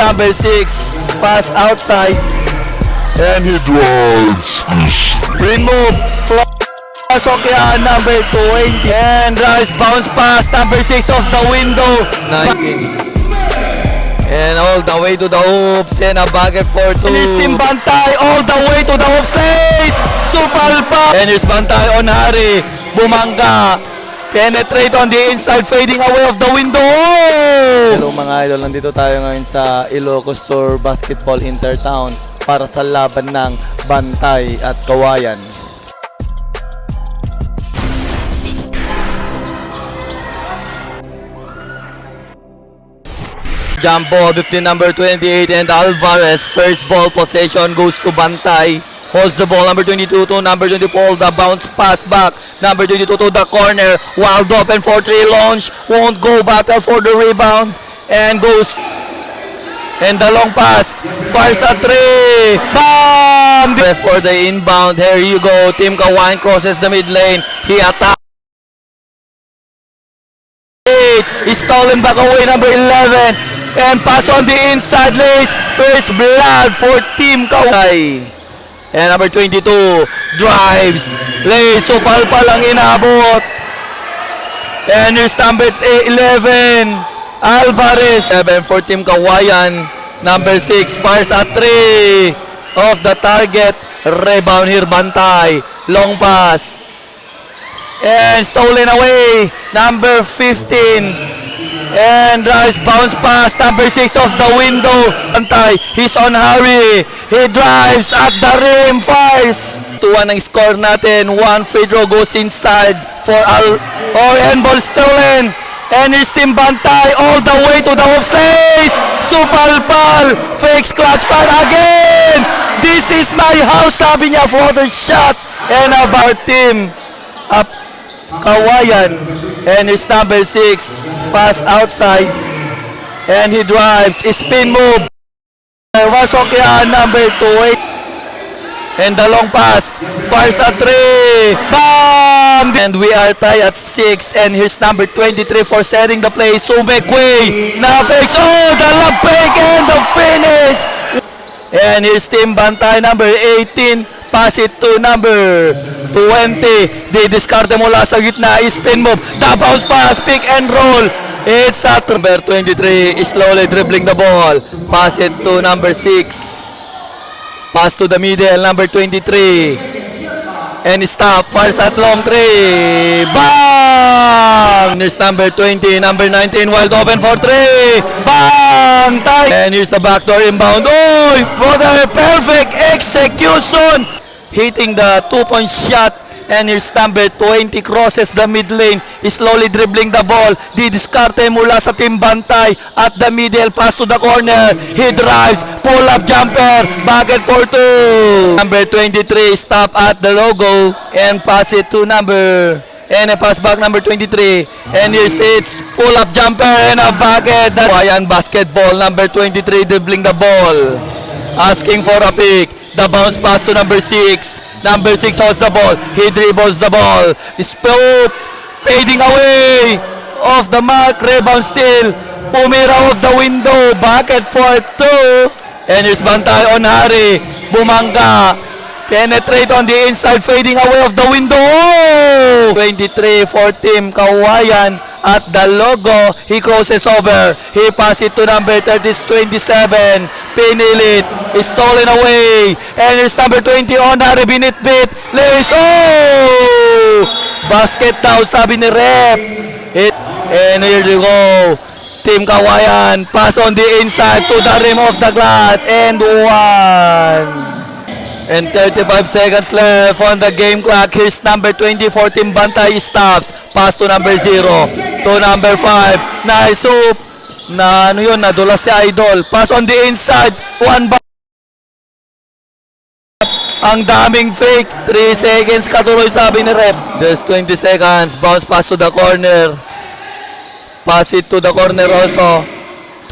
number 6. Pass outside. And he drives. Green move. Pasok yan, number 20. And drives, bounce pass, number 6 off the window. 19. And all the way to the hoops. And a bucket for 2. And here's Team Bantay all the way to the hoops. Stays! Supalpa! And here's Bantay on Hari. Bumangga. Penetrate on the inside, fading away of the window. Hello mga idol, nandito tayo ngayon sa Ilocos Sur Basketball Intertown para sa laban ng Bantay at Kawayan. Jump ball between number 28 and Alvarez. First ball possession goes to Bantay. Holds the ball, number 22 to number 24. The bounce pass back. Number 22 to the corner. Wild open for 3 launch. Won't go, battle for the rebound. And goes. And the long pass. Fires a 3. Bam! Best for the inbound. Here you go. Team Kawayan crosses the mid lane. He attacks. Is stolen back away, number 11. And pass on the inside lace. First blood for Team Kawayan. And number 22 drives. Lace. So palpal lang inabot. And here's number 11. Alvarez. 7 for Team Kawayan. Number 6 fires at 3. Off the target. Rebound here, Bantay. Long pass. And stolen away. Number 15. And drives, bounce pass, number 6 off the window. Bantay, he's on Harry. He drives at the rim, fires. 2-1 ang score natin. 1 free throw goes inside for and ball stolen. And here's Team Bantay all the way to the hoop stays. Supalpal, fakes clutch fire again. This is my house, sabi niya for the shot. And our team up Kawayan. And his number 6 pass outside. And he drives. Spin move. Wasok yan, number 2. And the long pass. Fires a 3. Bam! And we are tied at 6. And here's number 23 for setting the play. Sumekwe. Napix. Oh, the lapik and the finish. And here's Team Bantay, number 18. Pass it to number 20. They discard mula sa gitna. Spin move. The bounce pass. Pick and roll. It's at number 23. Slowly dribbling the ball. Pass it to number 6. Pass to the middle. Number 23. And stop. Fires at long 3. Bang! Here's number 20. Number 19. Wide open for 3. Bang! Tie. And here's the backdoor inbound. Oh! For the perfect execution. Hitting the 2-point shot. And here's number 20 crosses the mid lane. Slowly dribbling the ball. Di diskarte mula sa Team Bantay. At the middle, pass to the corner. He drives. Pull up jumper. Bucket for 2. Number 23 stop at the logo. And pass it to number. And a pass back number 23. And here's it's pull up jumper and a bucket. Kawayan basketball. Number 23 dribbling the ball. Asking for a pick. The bounce pass to number 6. Number 6 holds the ball. He dribbles the ball. Spoop. Fading away. Off the mark. Rebound still. Pumira off the window. Bucket for 2. And here's Bantay on Hari. Bumangga. Penetrate on the inside. Fading away off the window. Oh! 23 for Team Kawayan. At the logo, he crosses over. He passes it to number 27. Pinilit. Stolen away. And it's number 20 on Hari. Binitbit. Lays. Oh! Basket down, sabi ni Rep. And here you go. Team Kawayan. Pass on the inside to the rim of the glass. And 1. And 35 seconds left on the game clock. Here's number 20 for Team Bantay. Stops. Pass to number 0. To number 5. Nice hoop. Na ano yun, nadula si Idol. Pass on the inside. 1 back. Ang daming fake. 3 seconds katuloy, sabi ni Rep. There's 20 seconds. Bounce pass to the corner. Pass it to the corner also.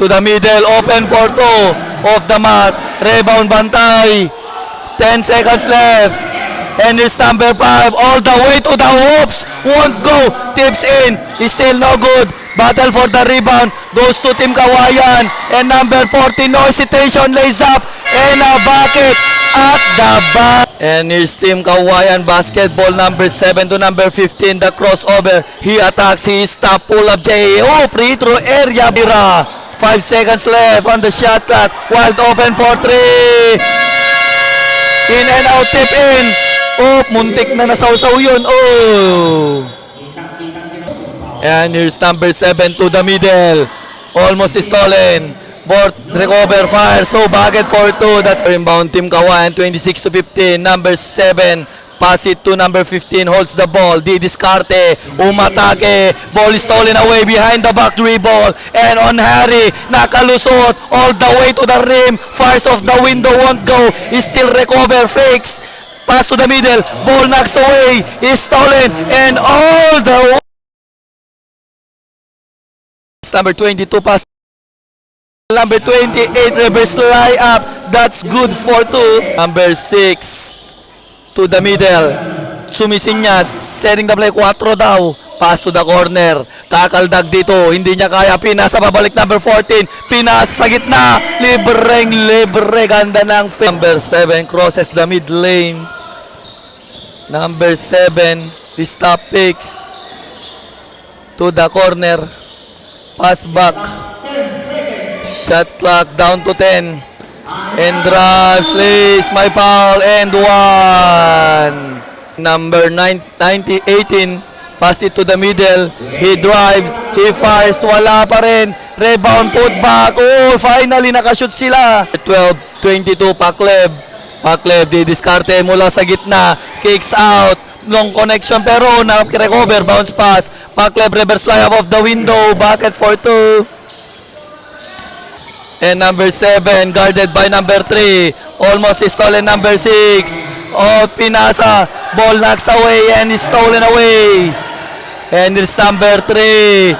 To the middle. Open for 2. Off the mat. Rebound Bantay. 10 seconds left. And it's number 5 all the way to the hoops. Won't go. Tips in. It's still no good. Battle for the rebound. Goes to Team Kawayan. And number 14, no hesitation, lays up. And a bucket at the back. And here's Team Kawayan basketball. Number 7 to number 15. The crossover. He attacks. He stop. Pull up J. Oh, free throw area. Bira. 5 seconds left on the shot clock. Wide open for 3. In and out, tip in. Oh, muntik na nasawsaw yun. Oh. And here's number 7 to the middle. Almost stolen. Bort, recover, fire. So, bucket for 2. That's rebound Team Kawayan. 26 to 15. Number 7. Pass it to number 15. Holds the ball. Di Discarte. Umatake. Ball is stolen away behind the back dribble. And on Harry. Nakalusot. All the way to the rim. Fires off the window. Won't go. He still recover. Fakes. Pass to the middle. Ball knocks away. Is stolen. And all the way. Number 22 pass. Number 28 reverse lie up. That's good for 2. Number 6 to the middle. Sumisinyas. Setting the play. 4 daw. Pass to the corner. Kakaldag dito. Hindi niya kaya. Pinasa babalik number 14. Pinasa sa gitna. Libre. Ganda ng number 7 crosses the mid lane. Number 7. The stop picks to the corner. Pass back. Shot clock down to 10. And drives, lays, my foul, and 1. Number 18, pass it to the middle. He drives, he fires, wala pa rin. Rebound, put back. Oh, finally nakashoot sila. 12-22, Paklev, di diskarte mula sa gitna. Kicks out. Long connection pero na-recover. Bounce pass. Paklev reverse layup off the window. Bucket for 2. And number 7, guarded by number 3. Almost stolen number 6. Oh, pinasa. Ball knocks away and is stolen away. And it's number 3.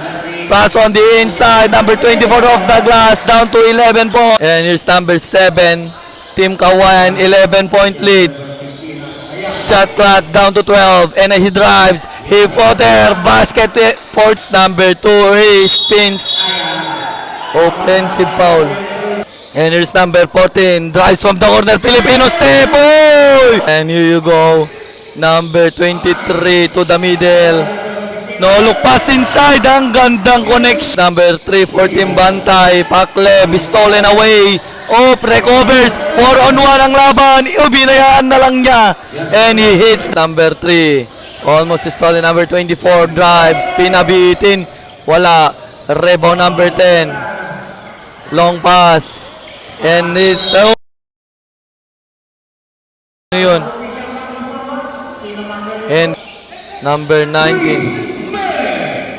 Pass on the inside. Number 24 off the glass. Down to 11 points. And here's number 7. Team Kawayan, 11-point lead. Shot clock down to 12. And he drives. He footer. Basket ports number 2. He spins. Offensive foul. And here's number 14. Drives from the corner. Filipino step. Oh! And here you go. Number 23 to the middle. No look pass inside. Ang gandang connection. Number 3 for Team Bantay. Paklev stolen away. Oh, recovers. 4-on-1 ang laban. Binayaan na lang niya. And he hits number 3. Almost stolen. Number 24 drives. Pinabitin. Wala. Rebound number 10. Long pass. And it's the yun. And number 19.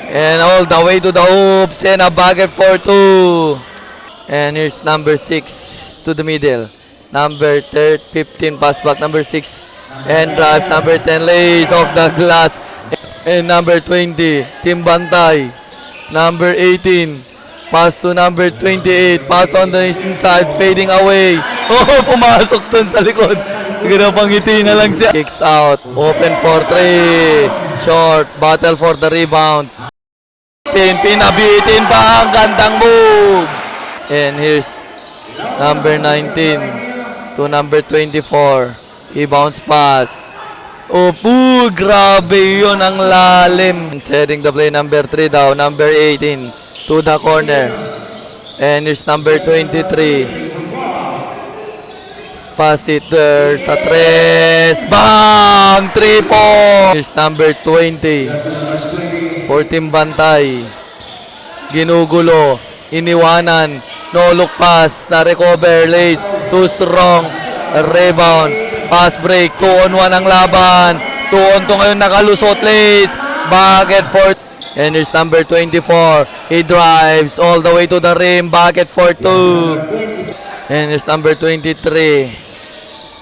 And all the way to the hoops. And a bucket for 2. And here's number 6 to the middle. Number 15 pass back. Number 6. And drives. Number 10 lays off the glass. And number 20. Team Bantay. Number 18. Pass to number 28. Pass on the inside. Fading away. Oh, pumasok dun sa likod. Pangiti na lang siya. Kicks out. Open for 3. Short. Battle for the rebound. Pinabitin pa. Ang gandang move. And here's number 19 to number 24. He bounce pass. Oh, grabe yun ang lalim. Setting the play number 3 daw. Number 18. To the corner. And here's number 23. Pass it there sa 3. Bang! 3 points. Here's number 20. For Team Bantay. Ginugulo. Iniwanan. No look pass. Na-recover. Lays. Too strong. Rebound. Pass break. 2-on-1 ang laban. 2-on-2 ngayon nakalusot. Lays. Bucket for and here's number 24. He drives all the way to the rim. Bucket for 2. And here's number 23.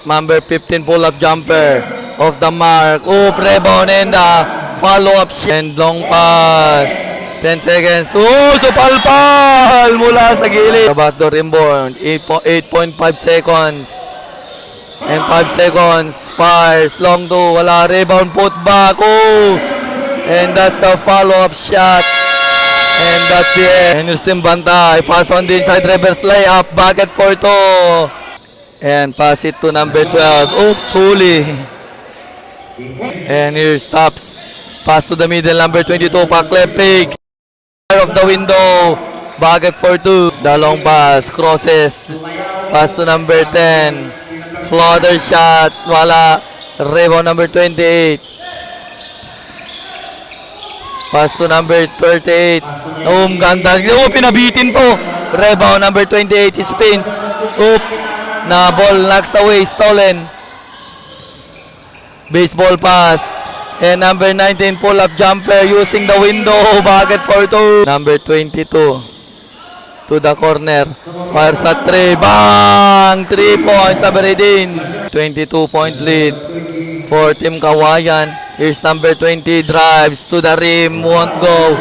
Number 15 pull-up jumper. Off the mark. Oop, rebound and follow-up shot. And long pass. 10 seconds. Oh, supalpal mula sa gilid. About the rimbound. 8.5 seconds. And 5 seconds. Fires. Long two. Wala. Rebound. Put back. Oh. And that's the follow-up shot. And that's the end. And here's Tim Bantay. Pass on the inside, reverse layup. Back at 4-2. And pass it to number 12. Oops, huli. And here stops. Pass to the middle, number 22. Pakle picks. Of the window. Back at 4-2. The long pass. Crosses. Pass to number 10. Floater shot. Wala. Rebound number 28. Pass to number 38. Ganda. Pinabitin po. Rebound number 28. He spins. Na ball knocks away. Stolen. Baseball pass. And number 19 pull-up jumper using the window. Back at 4-2. Number 22. To the corner. Fires at 3. Bang! 3 points. Number 18. 22-point lead for Team Kawayan. Here's number 20. Drives to the rim. Won't go.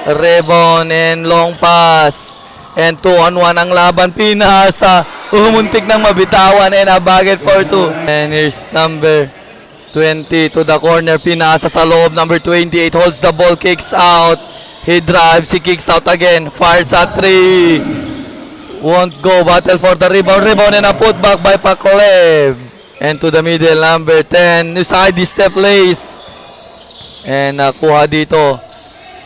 Rebound and long pass. And 2-on-1 ang laban. Pinasa. Muntik nang mabitawan. And a baget for 2. And here's number 20 to the corner. Pinasa sa loob. Number 28 holds the ball. Kicks out. He drives. He kicks out again. Fires at 3. Won't go. Battle for the rebound. Rebound and a putback by Paklev. And to the middle, number 10. Side step lays. And nakuha dito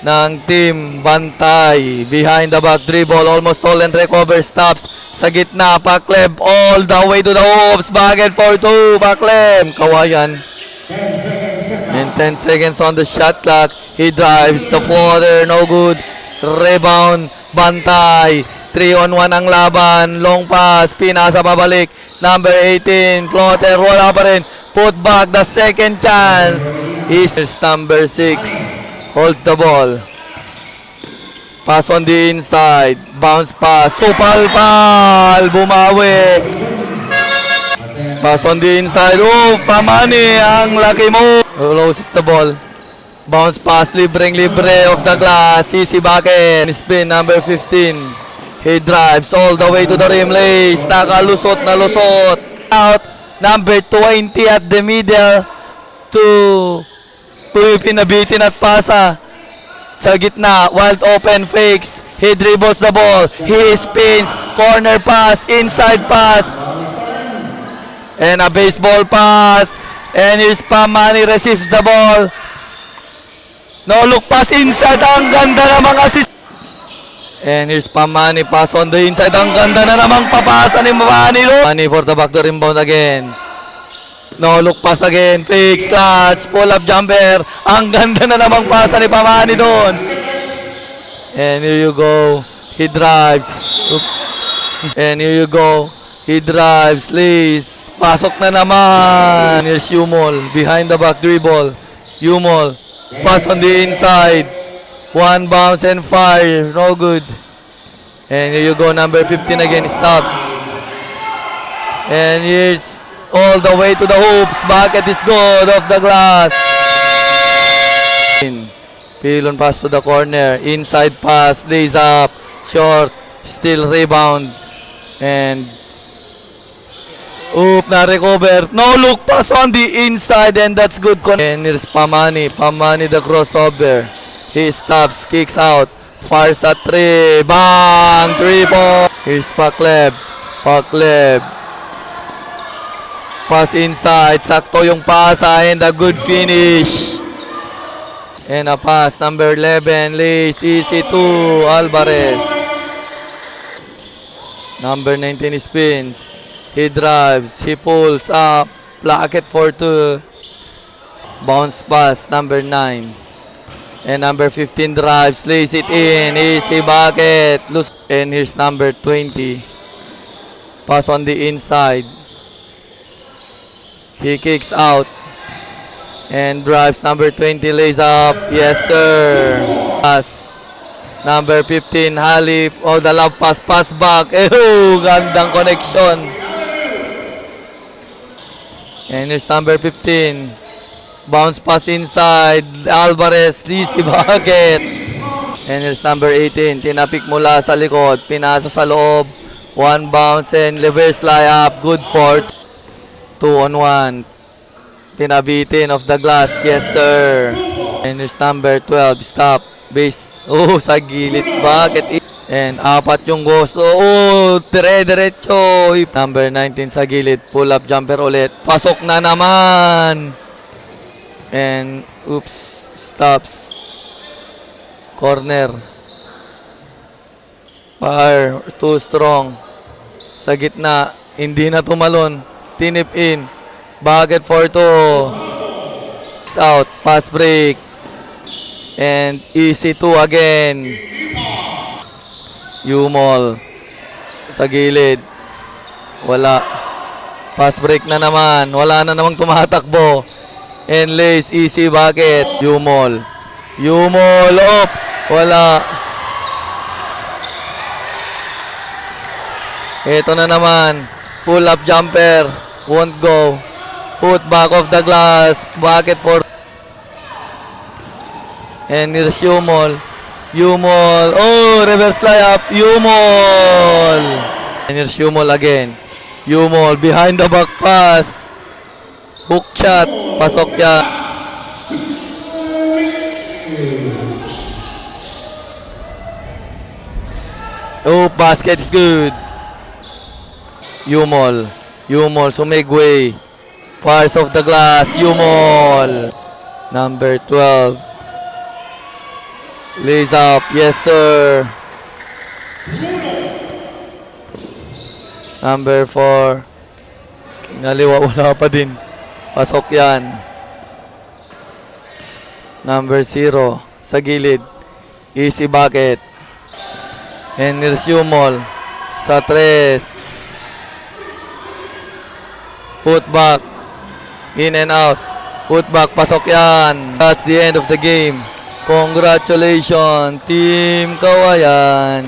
ng Team Bantay. Behind the back dribble. Almost stolen. Recover. Stops. Sa gitna. Paklev all the way to the hoops. Bagged for 2. Paklev. Kawayan. And 10 seconds on the shot clock. He drives the floater. No good. Rebound. Bantay. 3-on-1 ang laban. Long pass. Pinasa pabalik. Number 18. Floater. Wala pa rin. Put back. The second chance. Is number 6. Holds the ball. Pass on the inside. Bounce pass. Supal-pal. Bumawi. Pass on the inside. Pamani. Ang laki mo. Loses the ball. Bounce pass. Libreng-libre off the glass. Easy bucket. Spin number 15. He drives all the way to the rim. Lays. Nakalusot na lusot. Out. Number 20 at the middle. To pinabitin at pasa. Sa gitna. Wild open fakes. He dribbles the ball. He spins. Corner pass. Inside pass. And a baseball pass. And here's Pamani receives the ball. No look pass inside. Ang ganda namang assist. And here's Pamani pass on the inside. Ang ganda na namang papasa ni Pamani. Pamani for the backdoor rebound again. No look pass again. Fake clutch. Pull up jumper. Ang ganda na namang pasa ni Pamani doon. And here you go. He drives. Oops. And here you go. He drives. Lays. Pasok na naman. Here's Yumol. Behind the back dribble. Yumol. Pass on the inside. One bounce and fire. No good. And here you go. Number 15 again. Stops. And here's all the way to the hoops. Bucket is good off the glass. Pilon pass to the corner. Inside pass. Lays up. Short. Still rebound. And na recover. No look pass on the inside. And that's good. And here's Pamani. Pamani the crossover. He stops, kicks out, fires at 3, bang, 3 points. Here's Paklev, Paklev. Pass inside, sakto yung pasa and a good finish. And a pass, number 11, lays, easy to Alvarez. Number 19 spins, he drives, he pulls up, placket for 2. Bounce pass, number 9. And number 15 drives, lays it in, easy bucket. And here's number 20. Pass on the inside. He kicks out. And drives, number 20 lays up. Yes, sir. Pass. Number 15, Halip. Oh, the love pass, pass back. Gandang connection. And here's number 15. Bounce pass inside. Alvarez, easy bucket. And here's number 18. Tinapik mula sa likod. Pinasa sa loob. One bounce and reverse layup. Good for 2-on-1. Pinabitin off the glass. Yes, sir. And here's number 12. Stop. Base. Oh, sa gilid. Bakit? And apat yung gusto. Oh, dire-diretso. Number 19 sa gilid. Pull up jumper ulit. Pasok na naman. And, oops. Stops. Corner. Fire. Too strong. Sa gitna. Hindi na tumalon. Tinip in. Bakit 4-2. Out. Pass break. And easy 2 again. Umol. Sa gilid. Wala. Pass break na naman. Wala na namang tumatakbo. And lace. Easy. Bakit? Umol. Umol. Up. Wala. Ito na naman. Pull up jumper. Won't go. Put back of the glass. Bakit for... And here's Umol. Umol. Oh, reverse layup. Umol. And here's Umol again. Umol behind the back pass. Hook shot. Pasok yan. Oh, basket is good. Umol. Umol. So make way. Fires off the glass. Umol. Number 12. Lays up. Yes, sir. Number 4. Kinaliwa. Wala pa din. Pasok yan. Number 0. Sa gilid. Easy bucket. And here's Umol. Sa 3. Put back. In and out. Put back. Pasok yan. That's the end of the game. Congratulations, Team Kawayan.